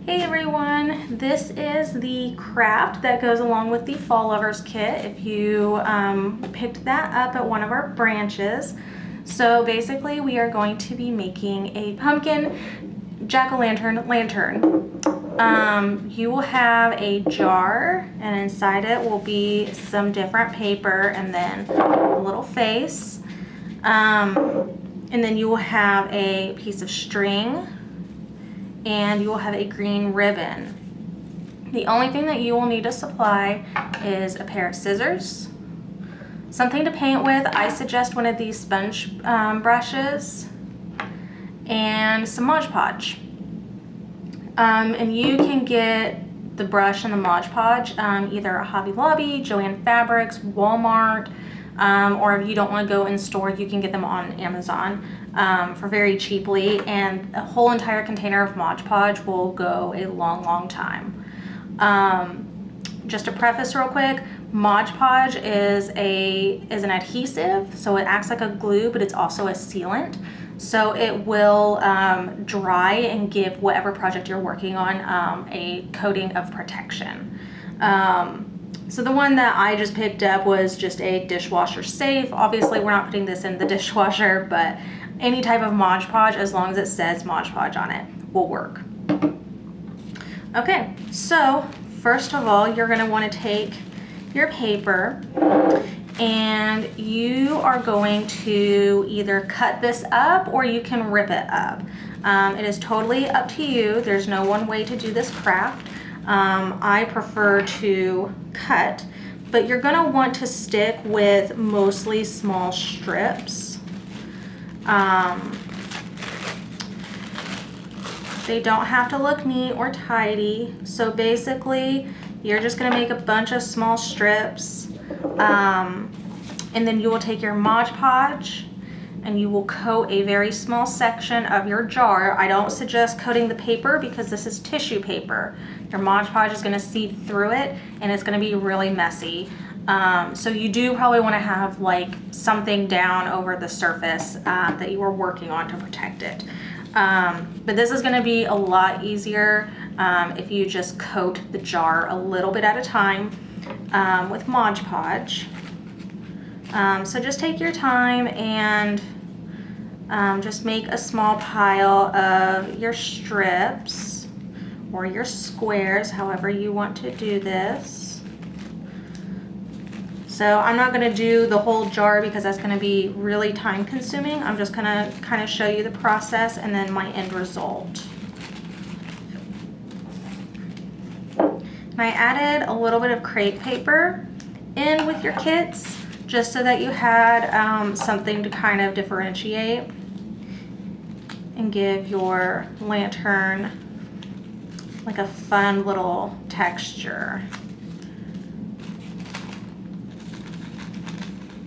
Hey everyone, this is the craft that goes along with the Fall Lovers kit if you picked that up at one of our branches. So basically we are going to be making a pumpkin jack-o'-lantern lantern. You will have a jar and inside it will be some different paper and then a little face. And then you will have a piece of string and you will have a green ribbon. The only thing that you will need to supply is a pair of scissors, something to paint with. I suggest one of these sponge brushes, and some Mod Podge. And you can get the brush and the Mod Podge either at Hobby Lobby, Joann Fabrics, Walmart, or if you don't want to go in store, you can get them on Amazon for very cheaply, and a whole entire container of Mod Podge will go a long time. Just to preface real quick, Mod Podge is an adhesive, so it acts like a glue, but it's also a sealant. So it will dry and give whatever project you're working on a coating of protection. So the one that I just picked up was just a dishwasher safe. Obviously we're not putting this in the dishwasher, but any type of Mod Podge, as long as it says Mod Podge on it, will work. Okay, so first of all, you're gonna wanna take your paper and you are going to either cut this up or you can rip it up. It is totally up to you. There's no one way to do this craft. I prefer to cut, but you're gonna want to stick with mostly small strips. They don't have to look neat or tidy. So basically, you're just gonna make a bunch of small strips, and then you will take your Mod Podge and you will coat a very small section of your jar. I don't suggest coating the paper because this is tissue paper. Your Mod Podge is gonna seep through it and it's gonna be really messy. So you do probably wanna have like something down over the surface that you are working on to protect it. But this is gonna be a lot easier if you just coat the jar a little bit at a time with Mod Podge. So just take your time and just make a small pile of your strips or your squares, however you want to do this. So I'm not going to do the whole jar because that's going to be really time consuming. I'm just going to kind of show you the process and then my end result. And I added a little bit of crepe paper in with your kits just so that you had something to kind of differentiate and give your lantern like a fun little texture.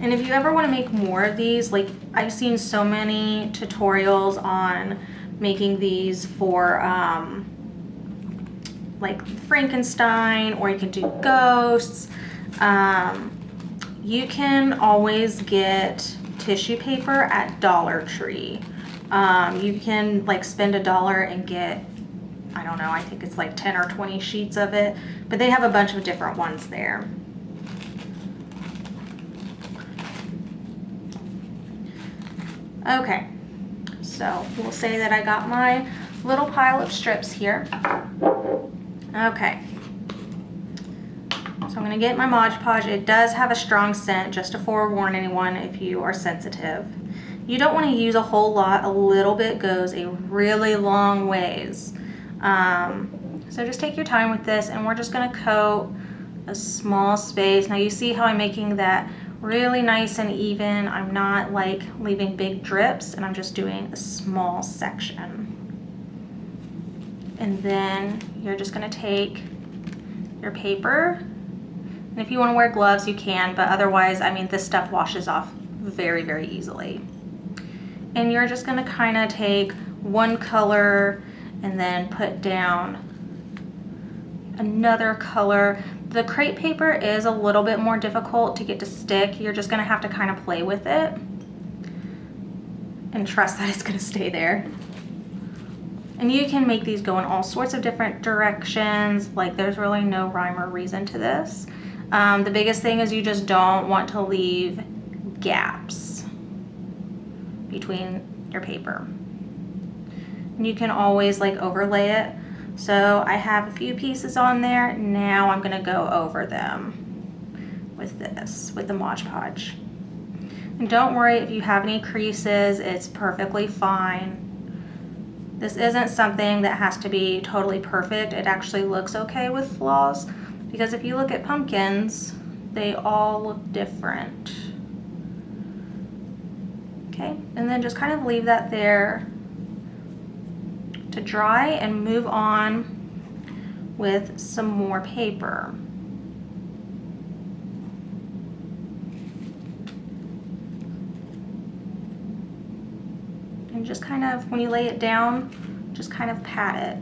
And if you ever want to make more of these, like I've seen so many tutorials on making these for like Frankenstein, or you can do ghosts. You can always get tissue paper at Dollar Tree. You can like spend $1 and get, I don't know, I think it's like 10 or 20 sheets of it, but they have a bunch of different ones there. Okay, so we'll say that I got my little pile of strips here. Okay. So I'm going to get my Mod Podge. It does have a strong scent, just to forewarn anyone if you are sensitive. You don't want to use a whole lot. A little bit goes a really long ways. So just take your time with this, and we're just going to coat a small space. Now you see how I'm making that really nice and even. I'm not like leaving big drips, and I'm just doing a small section. And then you're just going to take your paper. And if you want to wear gloves, you can, but otherwise, I mean, this stuff washes off very easily. And you're just going to kind of take one color and then put down another color. The crepe paper is a little bit more difficult to get to stick. You're just going to have to kind of play with it and trust that it's going to stay there. And you can make these go in all sorts of different directions. Like there's really no rhyme or reason to this. The biggest thing is you just don't want to leave gaps between your paper. And you can always like overlay it. So I have a few pieces on there. Now I'm gonna go over them with this, with the Mod Podge. And don't worry if you have any creases, it's perfectly fine. This isn't something that has to be totally perfect. It actually looks okay with flaws, because if you look at pumpkins, they all look different. Okay, and then just kind of leave that there to dry and move on with some more paper. And just kind of, when you lay it down, just kind of pat it.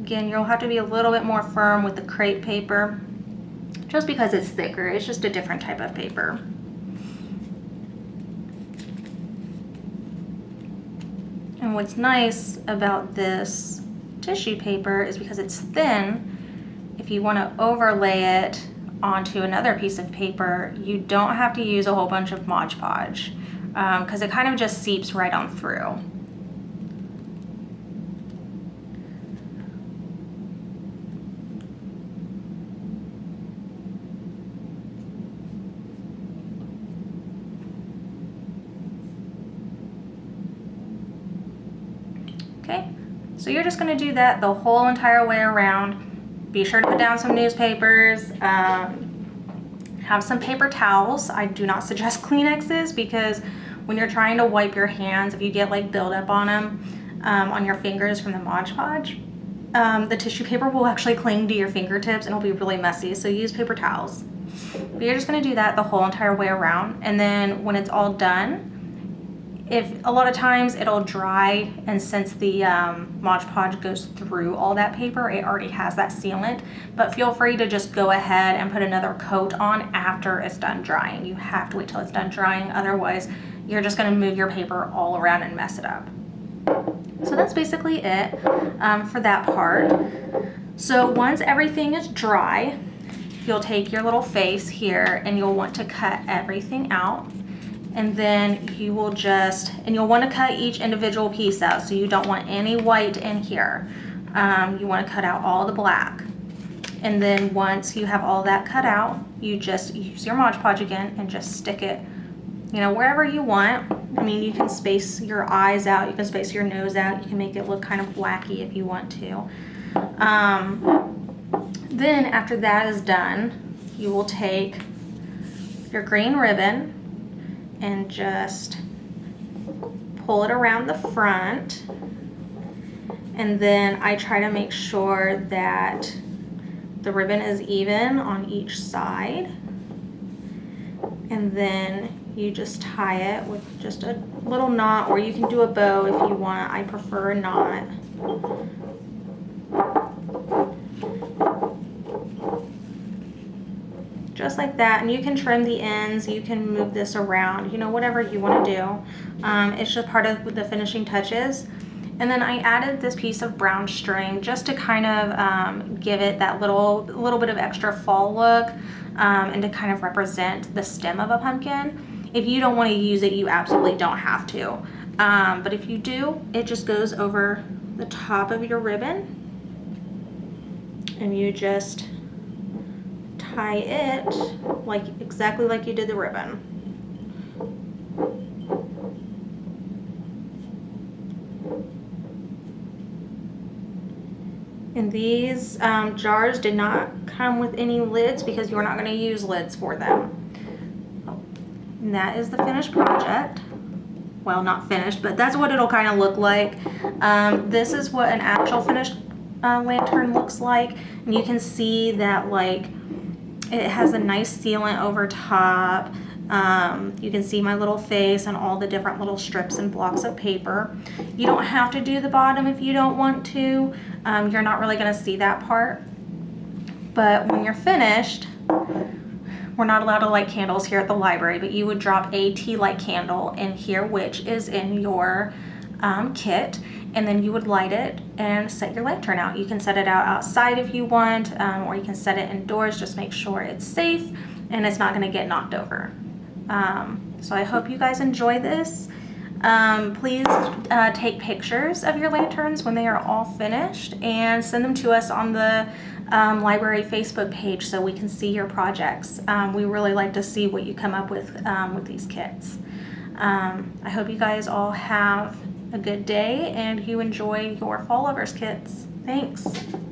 Again, you'll have to be a little bit more firm with the crepe paper, just because it's thicker. It's just a different type of paper. And what's nice about this tissue paper is because it's thin, if you want to overlay it onto another piece of paper, you don't have to use a whole bunch of Mod Podge, because it kind of just seeps right on through. Okay, so you're just going to do that the whole entire way around. Be sure to put down some newspapers, have some paper towels. I do not suggest Kleenexes, because when you're trying to wipe your hands, if you get like buildup on them, on your fingers from the Mod Podge, the tissue paper will actually cling to your fingertips and it'll be really messy, so use paper towels. But you're just going to do that the whole entire way around, and then when it's all done, if a lot of times it'll dry, and since the Mod Podge goes through all that paper, it already has that sealant, but feel free to just go ahead and put another coat on after it's done drying. You have to wait till it's done drying, otherwise you're just going to move your paper all around and mess it up. So that's basically it for that part. So once everything is dry, you'll take your little face here and you'll want to cut everything out. And then you will just, and you'll want to cut each individual piece out, so you don't want any white in here. You want to cut out all the black. And then once you have all that cut out, you just use your Mod Podge again and just stick it, you know, wherever you want. I mean, you can space your eyes out, you can space your nose out, you can make it look kind of wacky if you want to. Then after that is done, you will take your green ribbon and just pull it around the front, and then I try to make sure that the ribbon is even on each side, and then you just tie it with just a little knot, or you can do a bow if you want. I prefer a knot. Just like that, and you can trim the ends, you can move this around, you know, whatever you want to do. It's just part of the finishing touches. And then I added this piece of brown string just to kind of give it that little bit of extra fall look, and to kind of represent the stem of a pumpkin. If you don't want to use it, you absolutely don't have to. But if you do, it just goes over the top of your ribbon, and you just tie it like exactly like you did the ribbon. And these jars did not come with any lids because you're not going to use lids for them. And that is the finished project. Well, not finished, but that's what it'll kind of look like. This is what an actual finished lantern looks like, and you can see that like it has a nice sealant over top. You can see my little face and all the different little strips and blocks of paper. You don't have to do the bottom if you don't want to. You're not really going to see that part. But when you're finished, we're not allowed to light candles here at the library, but you would drop a tea light candle in here, which is in your kit, and then you would light it and set your lantern out. You can set it out outside if you want, or you can set it indoors. Just make sure it's safe and it's not going to get knocked over. So I hope you guys enjoy this. Please take pictures of your lanterns when they are all finished and send them to us on the library Facebook page so we can see your projects. We really like to see what you come up with these kits. I hope you guys all have a good day and you enjoy your fall lovers kits. Thanks.